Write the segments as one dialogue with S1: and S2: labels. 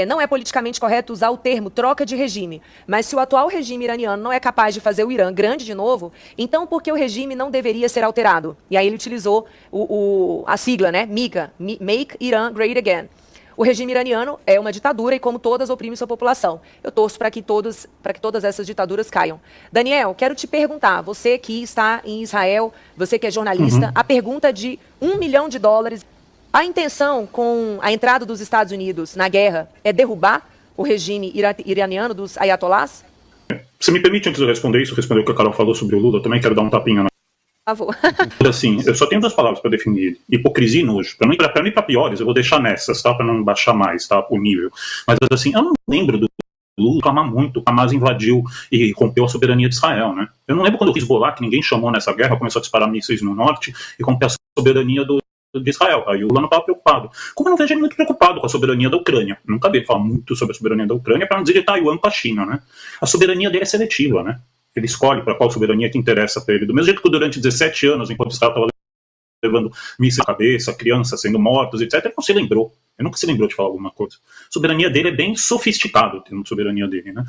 S1: não é politicamente correto usar o termo troca de regime, mas se o atual regime iraniano não é capaz de fazer o Irã grande de novo, então por que o regime não deveria ser alterado? E aí ele utilizou a sigla, né, MIGA, Make Iran Great Again. O regime iraniano é uma ditadura e, como todas, oprime sua população. Eu torço para que todas essas ditaduras caiam. Daniel, quero te perguntar, você que está em Israel, você que é jornalista, a pergunta de $1 milhão. A intenção com a entrada dos Estados Unidos na guerra é derrubar o regime iraniano dos ayatollahs?
S2: Se me permite, antes de eu responder isso, responder o que a Carol falou sobre o Lula, eu também quero dar um tapinha na...
S1: Por favor.
S2: Assim, eu só tenho 2 palavras para definir ele: hipocrisia e nojo. Para não ir para piores, eu vou deixar nessas, tá? Para não baixar mais, tá? O nível. Mas assim, eu não lembro do Lula reclamar muito. O Hamas invadiu e rompeu a soberania de Israel, né? Eu não lembro quando o Hezbollah, que ninguém chamou nessa guerra, começou a disparar mísseis no norte e rompeu a soberania de Israel. Aí o Lula não estava preocupado. Como eu não vejo ele muito preocupado com a soberania da Ucrânia. Nunca vi ele falar muito sobre a soberania da Ucrânia, para não dizer de Taiwan com a China, né? A soberania dele é seletiva, né? Ele escolhe para qual soberania que interessa para ele. Do mesmo jeito que durante 17 anos, enquanto Israel estava levando mísseis na cabeça, crianças sendo mortas, etc., ele não se lembrou. Ele nunca se lembrou de falar alguma coisa. A soberania dele é bem sofisticado, o termo de soberania dele, né?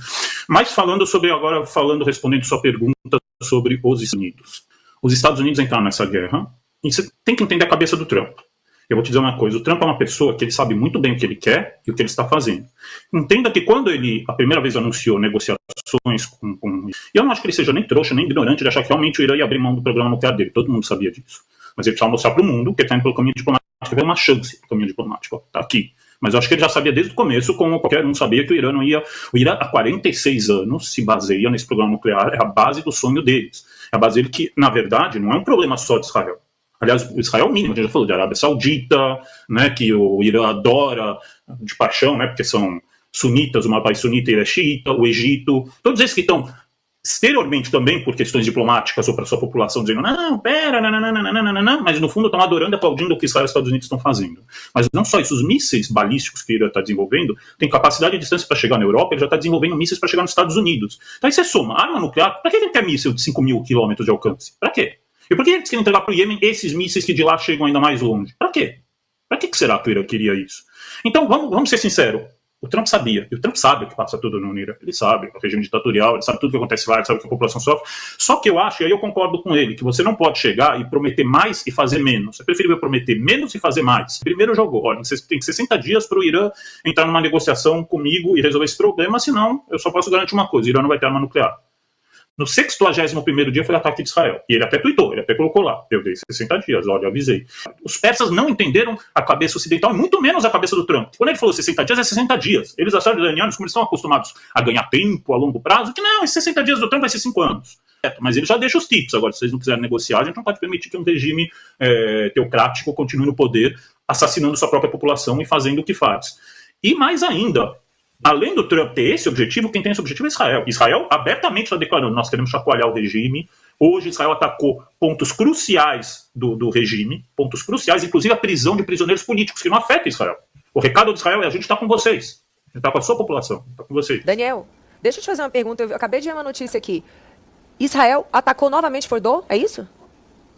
S2: Mas respondendo sua pergunta sobre os Estados Unidos. Os Estados Unidos entraram nessa guerra e você tem que entender a cabeça do Trump. Eu vou te dizer uma coisa, o Trump é uma pessoa que ele sabe muito bem o que ele quer e o que ele está fazendo. Entenda que quando ele, a primeira vez, anunciou negociações com... E eu não acho que ele seja nem trouxa, nem ignorante de achar que realmente o Irã ia abrir mão do programa nuclear dele. Todo mundo sabia disso. Mas ele precisava mostrar para o mundo que ele está indo pelo caminho diplomático, que uma chance pelo caminho diplomático. Está aqui. Mas eu acho que ele já sabia desde o começo, como qualquer um sabia, que o Irã não ia... O Irã, há 46 anos, se baseia nesse programa nuclear, é a base do sonho deles. É a base dele que, na verdade, não é um problema só de Israel. Aliás, o Israel é o mínimo, a gente já falou de Arábia Saudita, né, que o Irã adora de paixão, né, porque são sunitas, uma país sunita e ele é xiita, o Egito, todos esses que estão exteriormente também por questões diplomáticas ou para sua população dizendo, não, pera, nananana, mas no fundo estão adorando e aplaudindo o que Israel e os Estados Unidos estão fazendo. Mas não só isso, os mísseis balísticos que o Irã está desenvolvendo têm capacidade de distância para chegar na Europa, ele já está desenvolvendo mísseis para chegar nos Estados Unidos. Então aí você soma, arma nuclear, para que ele quer míssil de 5.000 quilômetros de alcance? Para quê? E por que eles querem entregar para o Iêmen esses mísseis que de lá chegam ainda mais longe? Para quê? Para que será que o Irã queria isso? Então, vamos ser sinceros. O Trump sabia. E o Trump sabe o que passa tudo no Irã. Ele sabe o regime ditatorial, ele sabe tudo o que acontece lá, ele sabe o que a população sofre. Só que eu acho, e aí eu concordo com ele, que você não pode chegar e prometer mais e fazer menos. É preferível prometer menos e fazer mais. Primeiro jogou. Olha, você tem 60 dias para o Irã entrar numa negociação comigo e resolver esse problema, senão eu só posso garantir uma coisa: o Irã não vai ter arma nuclear. No 61º dia foi o ataque de Israel. E ele até tweetou, ele até colocou lá. Eu dei 60 dias, olha, eu avisei. Os persas não entenderam a cabeça ocidental, e muito menos a cabeça do Trump. Quando ele falou 60 dias, é 60 dias. Eles acharam, os iranianos, como eles estão acostumados a ganhar tempo a longo prazo, que não, esses 60 dias do Trump vai ser 5 anos. Mas ele já deixa os tips. Agora, se vocês não quiserem negociar, a gente não pode permitir que um regime teocrático continue no poder, assassinando sua própria população e fazendo o que faz. E mais ainda... Além do Trump ter esse objetivo, quem tem esse objetivo é Israel. Israel abertamente está declarando, nós queremos chacoalhar o regime. Hoje Israel atacou pontos cruciais do regime, pontos cruciais, inclusive a prisão de prisioneiros políticos, que não afeta Israel. O recado de Israel é: a gente está com vocês. A gente está com a sua população, está com vocês.
S1: Daniel, deixa eu te fazer uma pergunta. Eu acabei de ver uma notícia aqui. Israel atacou novamente Fordo, é isso?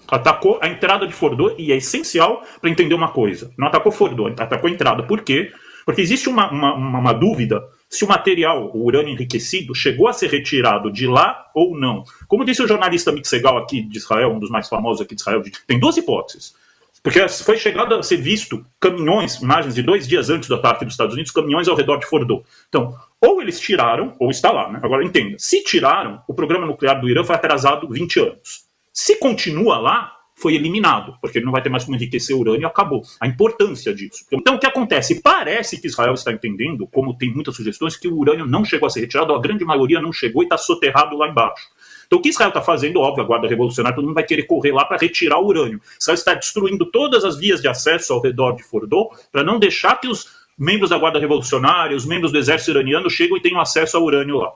S2: Atacou a entrada de Fordo, e é essencial para entender uma coisa. Não atacou Fordo, atacou a entrada. Por quê? Porque existe uma dúvida se o material, o urânio enriquecido, chegou a ser retirado de lá ou não. Como disse o jornalista Mitsegal aqui de Israel, um dos mais famosos aqui de Israel, tem 2 hipóteses. Porque foi chegado a ser visto caminhões, imagens de 2 dias antes do ataque dos Estados Unidos, caminhões ao redor de Fordo. Então, ou eles tiraram, ou está lá, né? Agora entenda, se tiraram, o programa nuclear do Irã foi atrasado 20 anos. Se continua lá, foi eliminado, porque ele não vai ter mais como enriquecer urânio e acabou. A importância disso. Então, o que acontece? Parece que Israel está entendendo, como tem muitas sugestões, que o urânio não chegou a ser retirado, a grande maioria não chegou e está soterrado lá embaixo. Então, o que Israel está fazendo, óbvio, a Guarda Revolucionária, todo mundo vai querer correr lá para retirar o urânio. Israel está destruindo todas as vias de acesso ao redor de Fordo para não deixar que os membros da Guarda Revolucionária, os membros do exército iraniano chegam e tenham acesso ao urânio lá.